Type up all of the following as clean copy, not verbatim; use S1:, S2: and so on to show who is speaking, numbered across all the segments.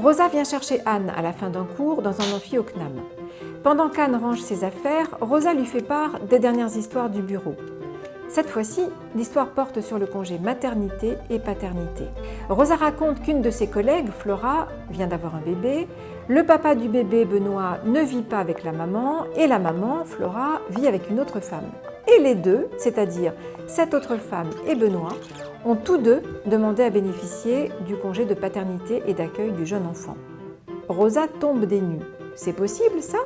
S1: Rosa vient chercher Anne à la fin d'un cours dans un amphi au CNAM. Pendant qu'Anne range ses affaires, Rosa lui fait part des dernières histoires du bureau. Cette fois-ci, l'histoire porte sur le congé maternité et paternité. Rosa raconte qu'une de ses collègues, Flora, vient d'avoir un bébé. Le papa du bébé, Benoît, ne vit pas avec la maman et la maman, Flora, vit avec une autre femme. Et les deux, c'est-à-dire cette autre femme et Benoît, ont tous deux demandé à bénéficier du congé de paternité et d'accueil du jeune enfant. Rosa tombe des nues. C'est possible, ça ?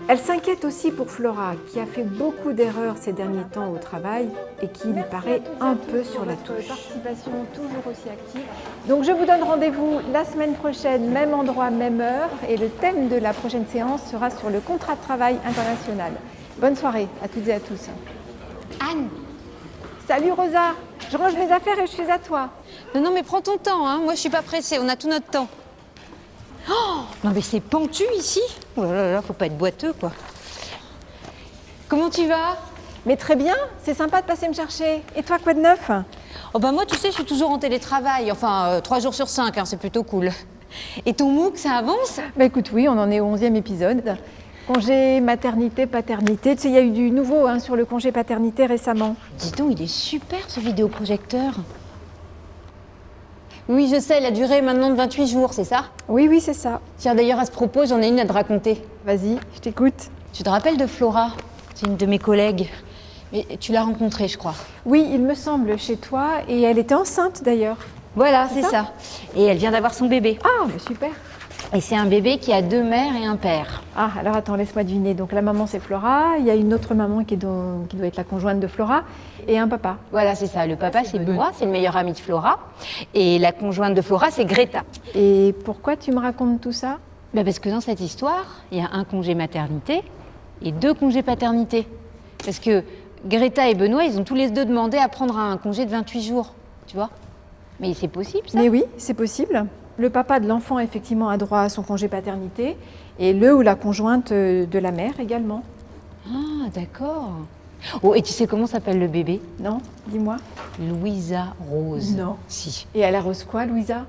S1: Elle s'inquiète aussi pour Flora, qui a fait beaucoup d'erreurs ces derniers temps au travail et qui lui paraît un peu sur la touche. Participation toujours aussi active. Donc je vous donne rendez-vous la semaine prochaine, même endroit, même heure. Et le thème de la prochaine séance sera sur le contrat de travail international. Bonne soirée à toutes et à tous.
S2: Anne!
S1: Salut Rosa, je range mes affaires et je suis à toi.
S2: Non, mais prends ton temps, hein. Moi je suis pas pressée, on a tout notre temps. Oh, non mais c'est pentu ici. Oh là là, faut pas être boiteux quoi. Comment tu vas?
S1: Mais très bien, c'est sympa de passer me chercher. Et toi, quoi de neuf?
S2: Oh bah moi tu sais, je suis toujours en télétravail, enfin 3 jours sur 5, hein, c'est plutôt cool. Et ton MOOC, ça avance?
S1: Bah écoute, oui, on en est au 11e épisode. Congé maternité, paternité. Tu sais, il y a eu du nouveau sur le congé paternité récemment.
S2: Dis donc, il est super ce vidéoprojecteur. Oui, je sais, la durée est maintenant de 28 jours, c'est ça?
S1: Oui, c'est ça.
S2: Tiens, d'ailleurs, à ce propos, j'en ai une à te raconter.
S1: Vas-y, je t'écoute.
S2: Tu te rappelles de Flora? C'est une de mes collègues. Mais tu l'as rencontrée, je crois.
S1: Oui, il me semble, chez toi. Et elle était enceinte, d'ailleurs.
S2: Voilà, c'est ça. Et elle vient d'avoir son bébé.
S1: Ah, bah super.
S2: Et c'est un bébé qui a 2 mères et un père.
S1: Ah, alors attends, laisse-moi deviner. Donc la maman, c'est Flora. Il y a une autre maman qui doit être la conjointe de Flora. Et un papa.
S2: Voilà, c'est ça. Le papa, c'est Benoît, c'est le meilleur ami de Flora. Et la conjointe de Flora, c'est Greta.
S1: Et pourquoi tu me racontes tout ça?
S2: Parce que dans cette histoire, il y a un congé maternité et 2 congés paternité. Parce que Greta et Benoît, ils ont tous les deux demandé à prendre un congé de 28 jours. Tu vois? Mais c'est possible, ça?
S1: Mais oui, c'est possible. Le papa de l'enfant, effectivement, a droit à son congé paternité et le ou la conjointe de la mère également.
S2: Ah, d'accord. Oh, et tu sais comment s'appelle le bébé?
S1: Non, dis-moi.
S2: Louisa Rose.
S1: Non.
S2: Si.
S1: Et elle arrose quoi, Louisa?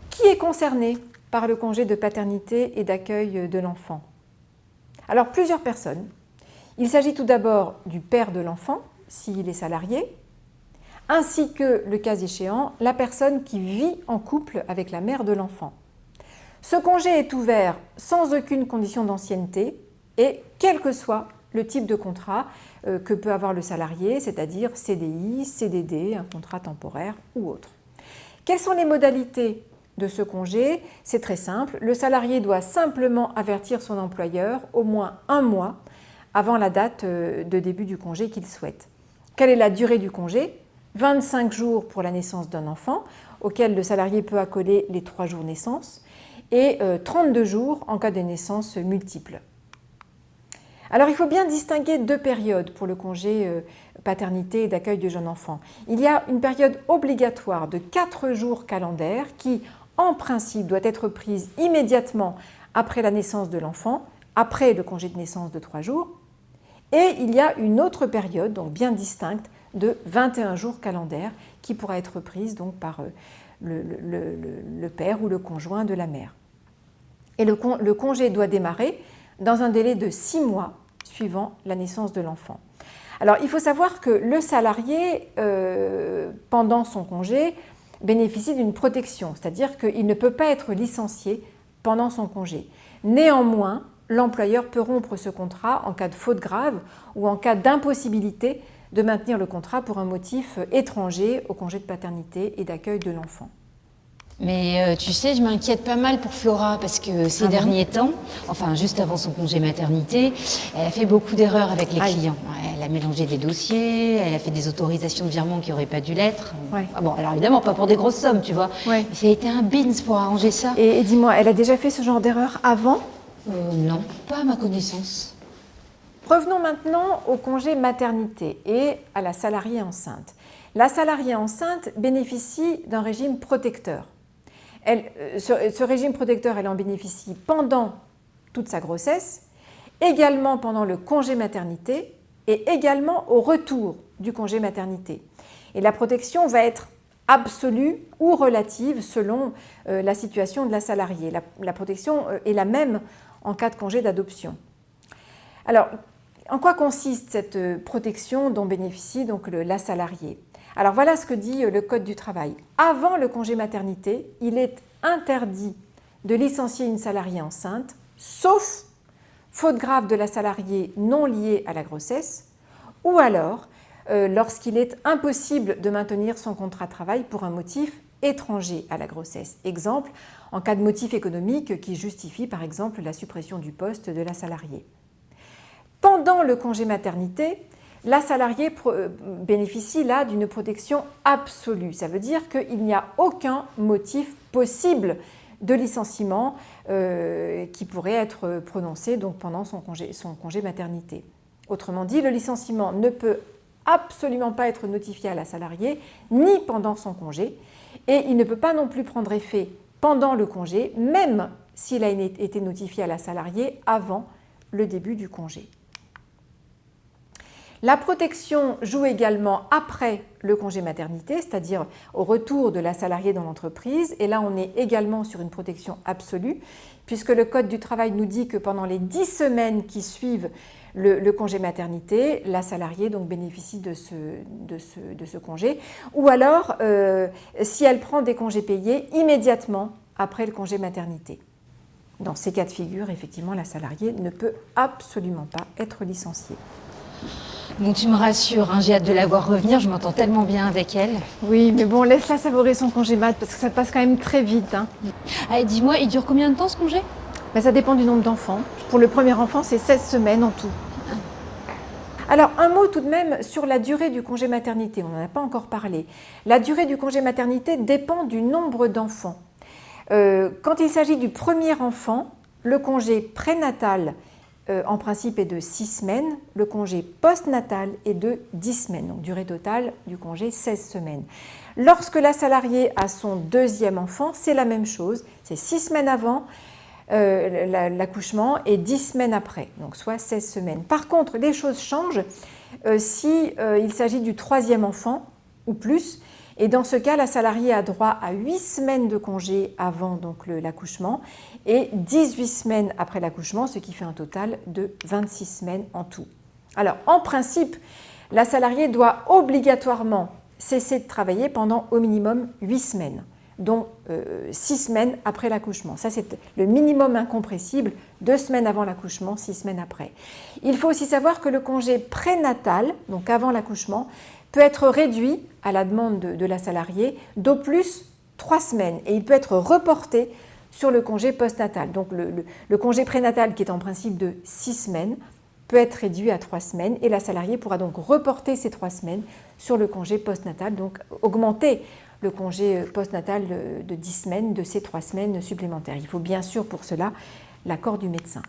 S1: Qui est concerné par le congé de paternité et d'accueil de l'enfant? Alors, plusieurs personnes. Il s'agit tout d'abord du père de l'enfant, s'il est salarié, ainsi que, le cas échéant, la personne qui vit en couple avec la mère de l'enfant. Ce congé est ouvert sans aucune condition d'ancienneté et quel que soit le type de contrat que peut avoir le salarié, c'est-à-dire CDI, CDD, un contrat temporaire ou autre. Quelles sont les modalités de ce congé? C'est très simple. Le salarié doit simplement avertir son employeur au moins 1 mois avant la date de début du congé qu'il souhaite. Quelle est la durée du congé? 25 jours pour la naissance d'un enfant, auquel le salarié peut accoler les 3 jours naissance, et 32 jours en cas de naissance multiple. Alors il faut bien distinguer 2 périodes pour le congé paternité et d'accueil du jeune enfant. Il y a une période obligatoire de 4 jours calendaires qui, en principe, doit être prise immédiatement après la naissance de l'enfant, après le congé de naissance de 3 jours. Et il y a une autre période, donc bien distincte, de 21 jours calendaires qui pourra être prise donc par le père ou le conjoint de la mère. Et le congé doit démarrer dans un délai de 6 mois suivant la naissance de l'enfant. Alors il faut savoir que le salarié, pendant son congé, bénéficie d'une protection, c'est-à-dire qu'il ne peut pas être licencié pendant son congé. Néanmoins, l'employeur peut rompre ce contrat en cas de faute grave ou en cas d'impossibilité de maintenir le contrat pour un motif étranger au congé de paternité et d'accueil de l'enfant.
S2: Mais tu sais, je m'inquiète pas mal pour Flora parce que ces derniers temps, enfin juste avant son congé maternité, elle a fait beaucoup d'erreurs avec les clients. Elle a mélangé des dossiers, elle a fait des autorisations de virement qui n'auraient pas dû l'être.
S1: Ouais.
S2: Ah bon, alors évidemment, pas pour des grosses sommes, tu vois.
S1: Ouais.
S2: Mais ça a été un bins pour arranger ça.
S1: Et dis-moi, elle a déjà fait ce genre d'erreur avant?
S2: Non, pas à ma connaissance.
S1: Revenons maintenant au congé maternité et à la salariée enceinte. La salariée enceinte bénéficie d'un régime protecteur. Ce régime protecteur, elle en bénéficie pendant toute sa grossesse, également pendant le congé maternité et également au retour du congé maternité. Et la protection va être absolue ou relative selon la situation de la salariée. La protection est la même en cas de congé d'adoption. Alors, en quoi consiste cette protection dont bénéficie donc la salariée? Alors voilà ce que dit le Code du travail. Avant le congé maternité, il est interdit de licencier une salariée enceinte, sauf faute grave de la salariée non liée à la grossesse, ou alors lorsqu'il est impossible de maintenir son contrat de travail pour un motif étranger à la grossesse. Exemple, en cas de motif économique qui justifie par exemple la suppression du poste de la salariée. Pendant le congé maternité, la salariée bénéficie là d'une protection absolue. Ça veut dire qu'il n'y a aucun motif possible de licenciement qui pourrait être prononcé donc, pendant son congé maternité. Autrement dit, le licenciement ne peut absolument pas être notifié à la salariée, ni pendant son congé, et il ne peut pas non plus prendre effet pendant le congé, même s'il a été notifié à la salariée avant le début du congé. La protection joue également après le congé maternité, c'est-à-dire au retour de la salariée dans l'entreprise, et là on est également sur une protection absolue, puisque le Code du travail nous dit que pendant les 10 semaines qui suivent le congé maternité, la salariée donc bénéficie de ce congé, ou alors si elle prend des congés payés immédiatement après le congé maternité. Dans ces cas de figure, effectivement, la salariée ne peut absolument pas être licenciée.
S2: Bon, tu me rassures, hein, j'ai hâte de la voir revenir, je m'entends tellement bien avec elle.
S1: Oui, mais bon, laisse-la savourer son congé mat parce que ça passe quand même très vite. Hein.
S2: Allez, dis-moi, il dure combien de temps ce congé?
S1: Ça dépend du nombre d'enfants. Pour le premier enfant, c'est 16 semaines en tout. Alors, un mot tout de même sur la durée du congé maternité, on n'en a pas encore parlé. La durée du congé maternité dépend du nombre d'enfants. Quand il s'agit du premier enfant, le congé prénatal en principe est de 6 semaines, le congé postnatal est de 10 semaines, donc durée totale du congé 16 semaines. Lorsque la salariée a son deuxième enfant, c'est la même chose, c'est 6 semaines avant l'accouchement et 10 semaines après, donc soit 16 semaines. Par contre, les choses changent si il s'agit du troisième enfant ou plus, et dans ce cas, la salariée a droit à 8 semaines de congé avant l'accouchement et 18 semaines après l'accouchement, ce qui fait un total de 26 semaines en tout. Alors, en principe, la salariée doit obligatoirement cesser de travailler pendant au minimum 8 semaines, dont 6 semaines après l'accouchement. Ça, c'est le minimum incompressible, 2 semaines avant l'accouchement, 6 semaines après. Il faut aussi savoir que le congé prénatal, donc avant l'accouchement, peut être réduit à la demande de la salariée d'au plus 3 semaines et il peut être reporté sur le congé postnatal. Donc le congé prénatal qui est en principe de 6 semaines peut être réduit à 3 semaines et la salariée pourra donc reporter ces 3 semaines sur le congé postnatal, donc augmenter le congé postnatal de 10 semaines de ces 3 semaines supplémentaires. Il faut bien sûr pour cela l'accord du médecin.